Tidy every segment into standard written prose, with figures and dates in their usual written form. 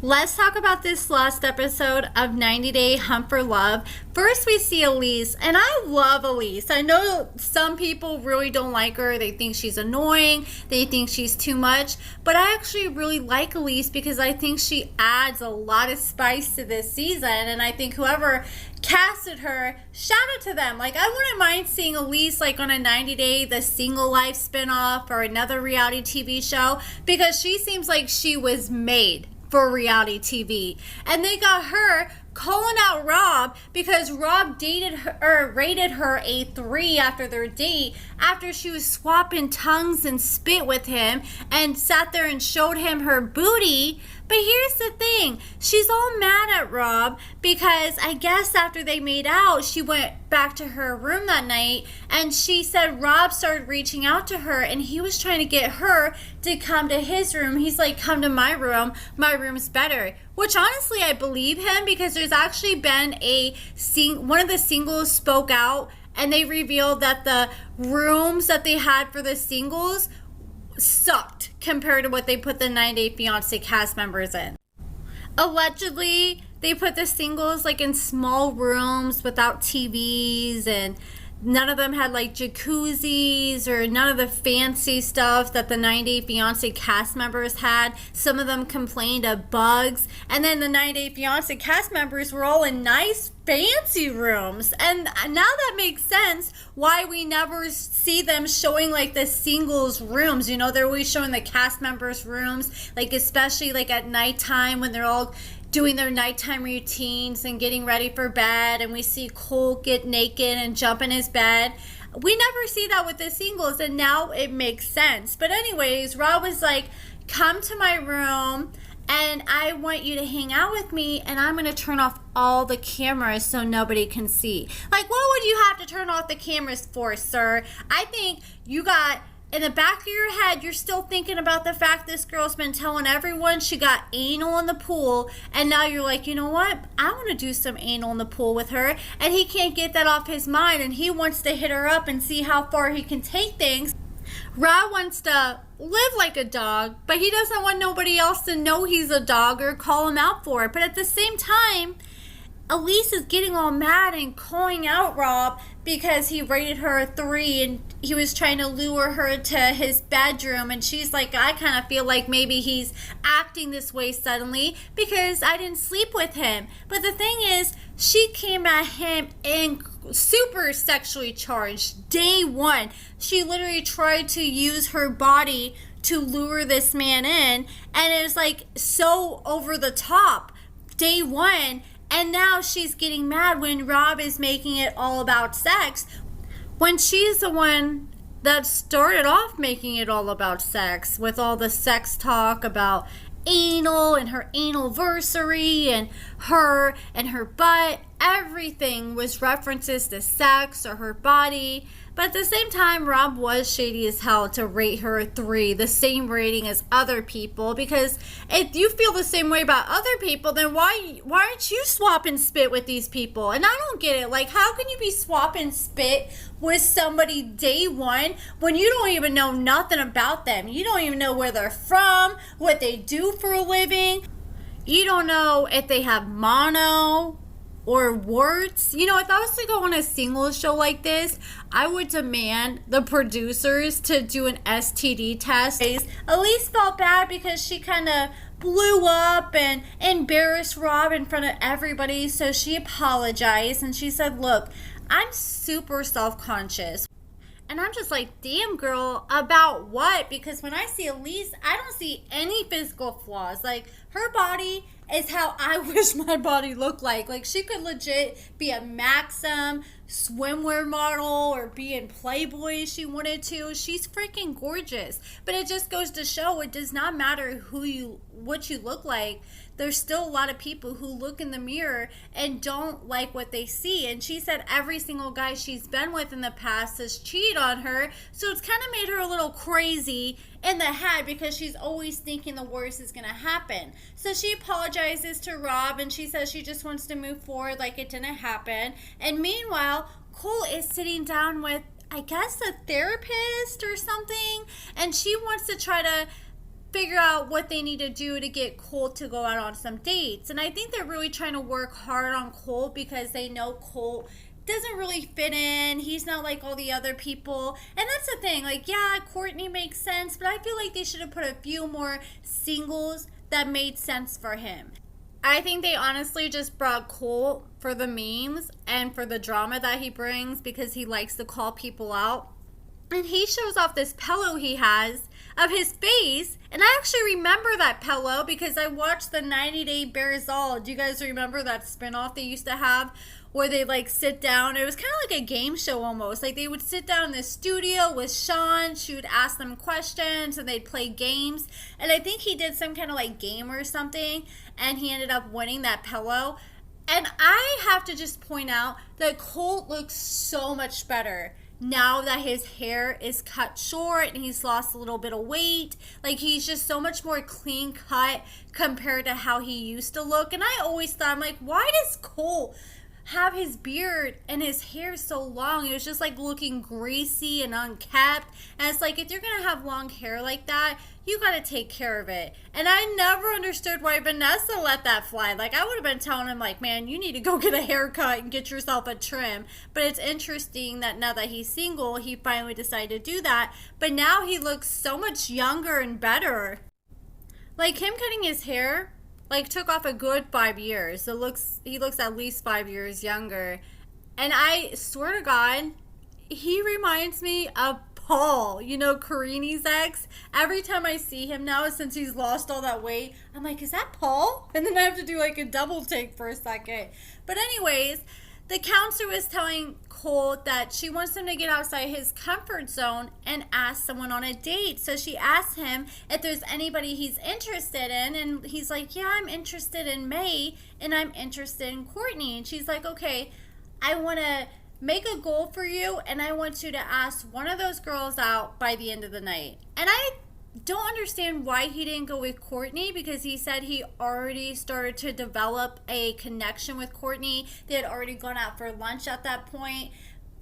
Let's talk about this last episode of 90 Day Hunt for Love. First, we see Elise, and I love Elise. I know some people really don't like her. They think she's annoying. They think she's too much. But I actually really like Elise because I think she adds a lot of spice to this season. And I think whoever casted her, shout out to them. Like, I wouldn't mind seeing Elise like on a 90 Day, the Single Life spinoff or another reality TV show because she seems like she was made for reality TV. And they got her calling out Rob because Rob dated her or rated her a 3 after their date after she was swapping tongues and spit with him and sat there and showed him her booty. But here's the thing, she's all mad at Rob because I guess after they made out, she went back to her room that night and she said Rob started reaching out to her and he was trying to get her to come to his room. He's like, come to my room's better. Which honestly, I believe him because there's actually been one of the singles spoke out and they revealed that the rooms that they had for the singles sucked compared to what they put the 90 Day Fiancé cast members in. Allegedly, they put the singles like in small rooms without TVs and none of them had like jacuzzis or none of the fancy stuff that the 90 Day Fiancé cast members had. Some of them complained of bugs. And then the 90 Day Fiancé cast members were all in nice fancy rooms. And now that makes sense why we never see them showing like the singles rooms. You know, they're always showing the cast members rooms, like especially like at nighttime when they're all doing their nighttime routines and getting ready for bed, and we see Colt get naked and jump in his bed. We never see that with the singles, and now it makes sense. But anyways, Rob was like, come to my room and I want you to hang out with me and I'm going to turn off all the cameras so nobody can see. Like, what would you have to turn off the cameras for, sir? I think you got in the back of your head, you're still thinking about the fact this girl's been telling everyone she got anal in the pool, and now you're like, you know what? I want to do some anal in the pool with her, and he can't get that off his mind, and he wants to hit her up and see how far he can take things. Rob wants to live like a dog, but he doesn't want nobody else to know he's a dog or call him out for it. But at the same time, Elise is getting all mad and calling out Rob because he rated her a 3 and he was trying to lure her to his bedroom, and she's like, I kind of feel like maybe he's acting this way suddenly because I didn't sleep with him. But the thing is, she came at him in super sexually charged day one. She literally tried to use her body to lure this man in, and it was like so over the top day one. And now she's getting mad when Rob is making it all about sex, when she's the one that started off making it all about sex with all the sex talk about anal and her anniversary and her butt. Everything was references to sex or her body. But at the same time, Rob was shady as hell to rate her a 3, the same rating as other people. Because if you feel the same way about other people, then why aren't you swapping spit with these people? And I don't get it. Like, how can you be swapping spit with somebody day one when you don't even know nothing about them? You don't even know where they're from, what they do for a living. You don't know if they have mono or warts. You know, if I was to go on a singles show like this, I would demand the producers to do an STD test. Elise felt bad because she kind of blew up and embarrassed Rob in front of everybody, so she apologized and she said, look, I'm super self-conscious. And I'm just like, damn, girl, about what? Because when I see Elise, I don't see any physical flaws. Like, her body is how I wish my body looked like. Like, she could legit be a Maxim swimwear model or be in Playboy if she wanted to. She's freaking gorgeous. But it just goes to show it does not matter what you look like. There's still a lot of people who look in the mirror and don't like what they see. And she said every single guy she's been with in the past has cheated on her. So it's kind of made her a little crazy in the head because she's always thinking the worst is going to happen. So she apologizes to Rob and she says she just wants to move forward like it didn't happen. And meanwhile, Colt is sitting down with, I guess, a therapist or something. And she wants to try to figure out what they need to do to get Colt to go out on some dates. And I think they're really trying to work hard on Colt because they know Colt doesn't really fit in. He's not like all the other people. And that's the thing. Like, yeah, Courtney makes sense, but I feel like they should have put a few more singles that made sense for him. I think they honestly just brought Colt for the memes and for the drama that he brings because he likes to call people out. And he shows off this pillow he has of his face. And I actually remember that pillow because I watched the 90 Day Barzal. Do you guys remember that spinoff they used to have where they like sit down? It was kind of like a game show almost. Like they would sit down in the studio with Sean. She would ask them questions and they'd play games. And I think he did some kind of like game or something. And he ended up winning that pillow. And I have to just point out that Colt looks so much better now that his hair is cut short and he's lost a little bit of weight. Like he's just so much more clean cut compared to how he used to look. And I always thought, I'm like, why does Colt have his beard and his hair so long? It was just like looking greasy and unkept. And it's like, if you're gonna have long hair like that, you gotta take care of it. And I never understood why Vanessa let that fly. Like I would have been telling him like, man, you need to go get a haircut and get yourself a trim. But it's interesting that now that he's single, he finally decided to do that. But now he looks so much younger and better. Like him cutting his hair like took off a good 5 years. So he looks at least 5 years younger. And I swear to God, he reminds me of Paul, you know, Karini's ex. Every time I see him now, since he's lost all that weight, I'm like, is that Paul? And then I have to do like a double take for a second. But anyways, the counselor was telling Colt that she wants him to get outside his comfort zone and ask someone on a date. So she asked him if there's anybody he's interested in. And he's like, yeah, I'm interested in May and I'm interested in Courtney. And she's like, okay, I want to make a goal for you and I want you to ask one of those girls out by the end of the night. And I don't understand why he didn't go with Courtney because he said he already started to develop a connection with Courtney. They had already gone out for lunch at that point.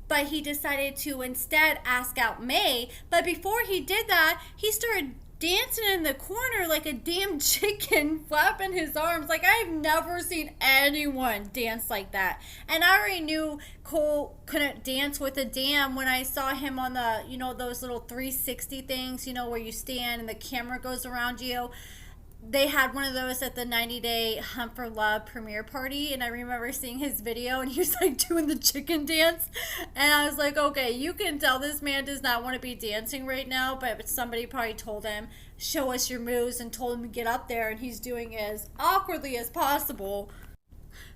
But he decided to instead ask out May. But before he did that, he started dancing in the corner like a damn chicken, flapping his arms. Like I've never seen anyone dance like that. And I already knew Cole couldn't dance with a damn when I saw him on the, you know, those little 360 things, you know, where you stand and the camera goes around you. They had one of those at the 90 Day Hunt for Love premiere party, and I remember seeing his video and he was like doing the chicken dance, and I was like, okay, you can tell this man does not want to be dancing right now, but somebody probably told him, show us your moves, and told him to get up there, and he's doing it as awkwardly as possible.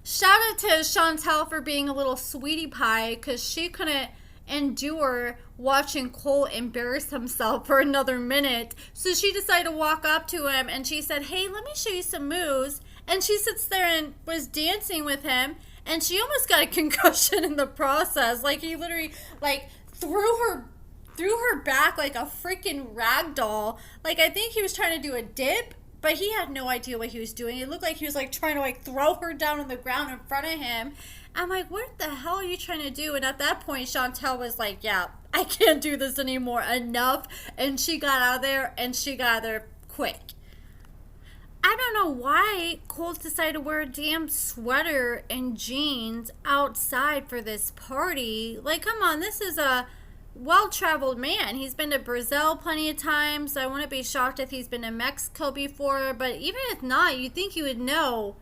Shout out to Chantel for being a little sweetie pie because she couldn't endure watching Colt embarrass himself for another minute. So she decided to walk up to him and she said, hey, let me show you some moves. And she sits there and was dancing with him and she almost got a concussion in the process. Like he literally like threw her back like a freaking rag doll. Like I think he was trying to do a dip, but he had no idea what he was doing. It looked like he was like trying to like throw her down on the ground in front of him. I'm like, what the hell are you trying to do? And at that point, Chantel was like, yeah, I can't do this anymore. Enough. And she got out of there, and she got out of there quick. I don't know why Colt decided to wear a damn sweater and jeans outside for this party. Like, come on, this is a well-traveled man. He's been to Brazil plenty of times. I wouldn't be shocked if he's been to Mexico before. But even if not, you'd think you would know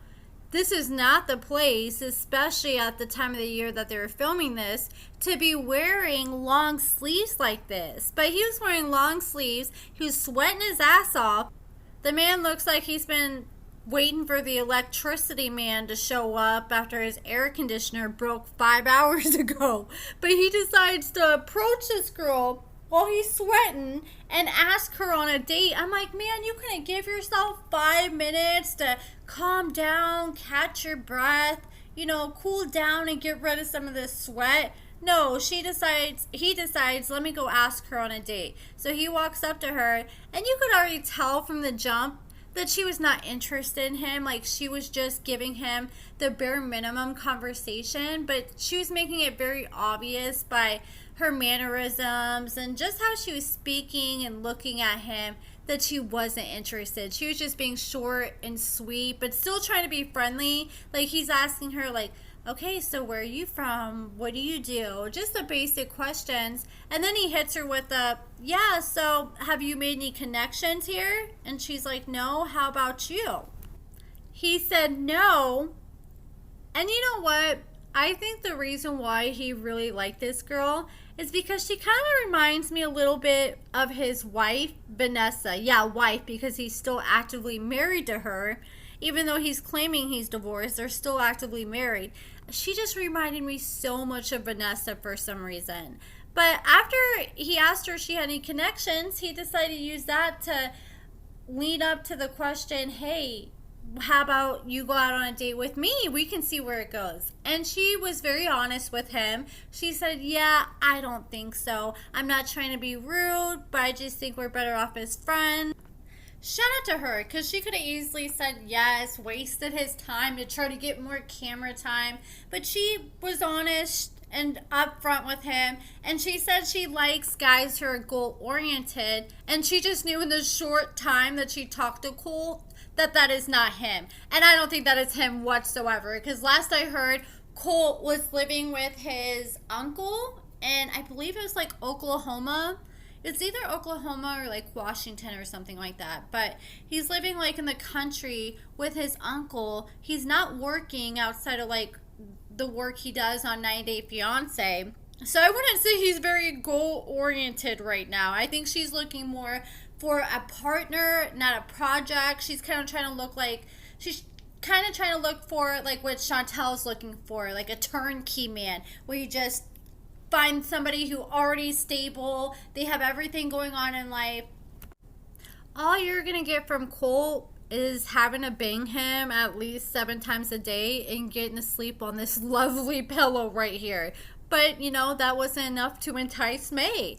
this is not the place, especially at the time of the year that they were filming this, to be wearing long sleeves like this. But he was wearing long sleeves. He was sweating his ass off. The man looks like he's been waiting for the electricity man to show up after his air conditioner broke 5 hours ago. But he decides to approach this girl while he's sweating and ask her on a date. I'm like, man, you couldn't give yourself 5 minutes to calm down, catch your breath, you know, cool down and get rid of some of this sweat. No, he decides, let me go ask her on a date. So he walks up to her, and you could already tell from the jump that she was not interested in him. Like, she was just giving him the bare minimum conversation, but she was making it very obvious by her mannerisms and just how she was speaking and looking at him that she wasn't interested. She was just being short and sweet, but still trying to be friendly. Like, he's asking her, like, okay, so where are you from? What do you do? Just the basic questions. And then he hits her with a, yeah, so have you made any connections here? And she's like, no, how about you? He said no. And you know what? I think the reason why he really liked this girl is because she kind of reminds me a little bit of his wife, Vanessa. Yeah, wife, because he's still actively married to her. Even though he's claiming he's divorced, they're still actively married. She just reminded me so much of Vanessa for some reason. But after he asked her if she had any connections, he decided to use that to lead up to the question, hey, how about you go out on a date with me? We can see where it goes. And she was very honest with him. She said, yeah, I don't think so. I'm not trying to be rude, but I just think we're better off as friends. Shout out to her, because she could have easily said yes, wasted his time to try to get more camera time. But she was honest and upfront with him, and she said she likes guys who are goal-oriented, and she just knew in the short time that she talked to Colt that is not him. And I don't think that is him whatsoever, because last I heard, Colt was living with his uncle, and I believe it was like Oklahoma. It's either Oklahoma or like Washington or something like that. But he's living like in the country with his uncle. He's not working outside of like the work he does on 90 Day Fiancé. So I wouldn't say he's very goal-oriented right now. I think she's looking more for a partner, not a project. She's kind of trying to look like, she's kind of trying to look for like what Chantel's looking for, like a turnkey man, where you just find somebody who already stable, they have everything going on in life. All you're gonna get from Colt is having to bang him at least 7 times a day and getting to sleep on this lovely pillow right here. But, you know, that wasn't enough to entice May.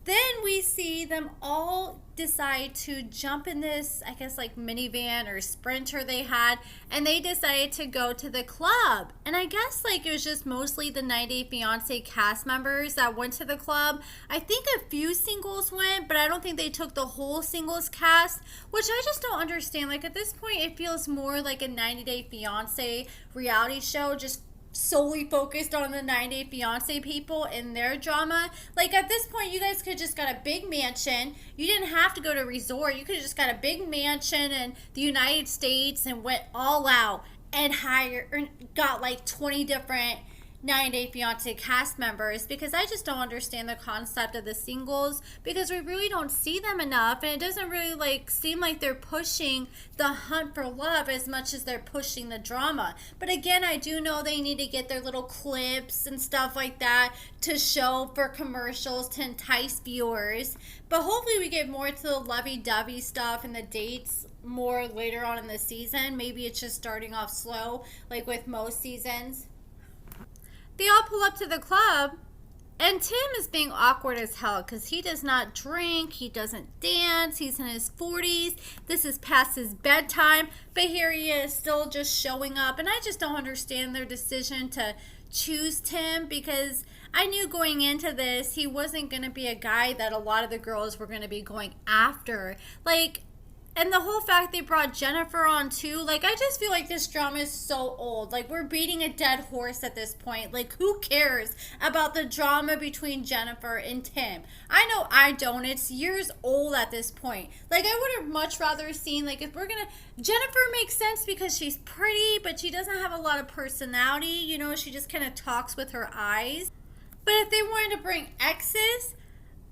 Then we see them all decide to jump in this, I guess, like minivan or Sprinter they had, and they decided to go to the club. And I guess like it was just mostly the 90 Day Fiancé cast members that went to the club. I think a few singles went, but I don't think they took the whole singles cast, which I just don't understand. Like at this point, it feels more like a 90 Day Fiancé reality show, just solely focused on the 90 Day Fiancé people and their drama. Like at this point, you guys could just got a big mansion. You didn't have to go to a resort. You could have just got a big mansion in the United States and went all out and got like 20 different 90 Day Fiancé cast members, because I just don't understand the concept of the singles, because we really don't see them enough, and it doesn't really like seem like they're pushing the hunt for love as much as they're pushing the drama. But again, I do know they need to get their little clips and stuff like that to show for commercials to entice viewers. But hopefully we get more to the lovey-dovey stuff and the dates more later on in the season. Maybe it's just starting off slow like with most seasons. They all pull up to the club, and Tim is being awkward as hell because he does not drink, he doesn't dance, he's in his 40s, this is past his bedtime, but here he is still just showing up. And I just don't understand their decision to choose Tim, because I knew going into this he wasn't going to be a guy that a lot of the girls were going to be going after. Like, and the whole fact they brought Jennnifer on too, like I just feel like this drama is so old. Like we're beating a dead horse at this point. Like who cares about the drama between Jennnifer and Tim? I know I don't. It's years old at this point. Like I would have much rather seen, like if we're gonna, Jennnifer makes sense because she's pretty, but she doesn't have a lot of personality. You know, she just kind of talks with her eyes. But if they wanted to bring exes,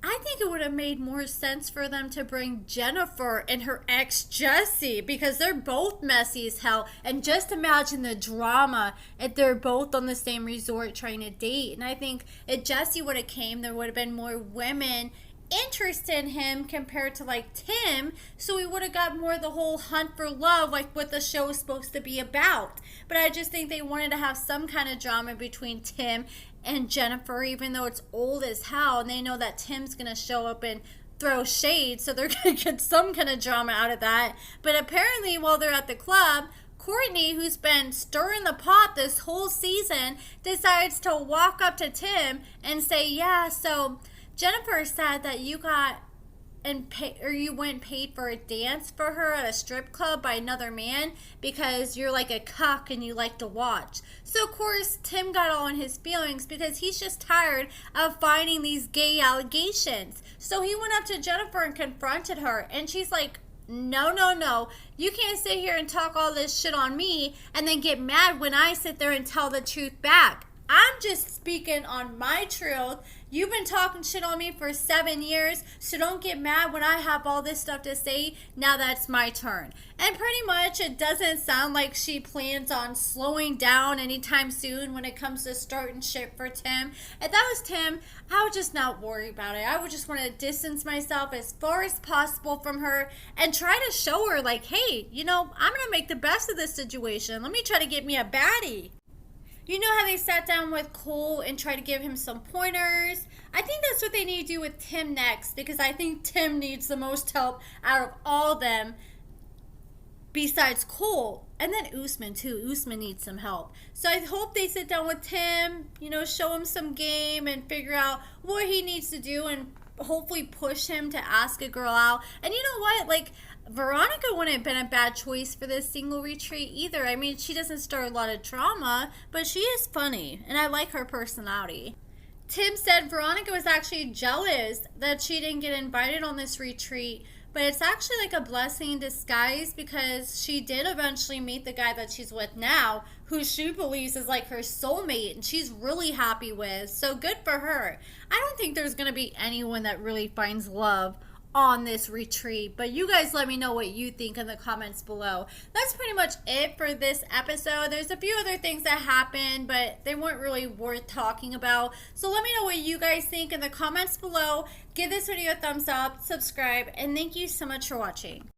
I think it would have made more sense for them to bring Jennnifer and her ex Jesse, because they're both messy as hell. And just imagine the drama if they're both on the same resort trying to date. And I think if Jesse would have came, there would have been more women interested in him compared to like Tim, so we would have got more of the whole hunt for love, like what the show is supposed to be about. But I just think they wanted to have some kind of drama between Tim and Jennnifer, even though it's old as hell, and they know that Tim's gonna show up and throw shade, so they're gonna get some kind of drama out of that. But apparently while they're at the club, Courtney, who's been stirring the pot this whole season, decides to walk up to Tim and say, yeah, so Jennnifer said that you got and you went and paid for a dance for her at a strip club by another man because you're like a cuck and you like to watch. So of course Tim got all in his feelings because he's just tired of finding these gay allegations. So he went up to Jennnifer and confronted her, and she's like, no, no, no. You can't sit here and talk all this shit on me and then get mad when I sit there and tell the truth back. I'm just speaking on my truth. You've been talking shit on me for 7 years, so don't get mad when I have all this stuff to say. Now that's my turn. And pretty much it doesn't sound like she plans on slowing down anytime soon when it comes to starting shit for Tim. If that was Tim, I would just not worry about it. I would just want to distance myself as far as possible from her and try to show her like, hey, you know, I'm going to make the best of this situation. Let me try to get me a baddie. You know how they sat down with Colt and tried to give him some pointers? I think that's what they need to do with Tim next, because I think Tim needs the most help out of all of them besides Colt. And then Usman too. Usman needs some help. So I hope they sit down with Tim, you know, show him some game and figure out what he needs to do and hopefully push him to ask a girl out. And you know what? Like, Veronica wouldn't have been a bad choice for this single retreat either. I mean, she doesn't start a lot of drama, but she is funny, and I like her personality. Tim said Veronica was actually jealous that she didn't get invited on this retreat, but it's actually like a blessing in disguise because she did eventually meet the guy that she's with now, who she believes is like her soulmate, and she's really happy with. So good for her. I don't think there's going to be anyone that really finds love on this retreat, but you guys let me know what you think in the comments below. That's pretty much it for this episode. There's a few other things that happened, but they weren't really worth talking about. So let me know what you guys think in the comments below. Give this video a thumbs up, subscribe, and thank you so much for watching.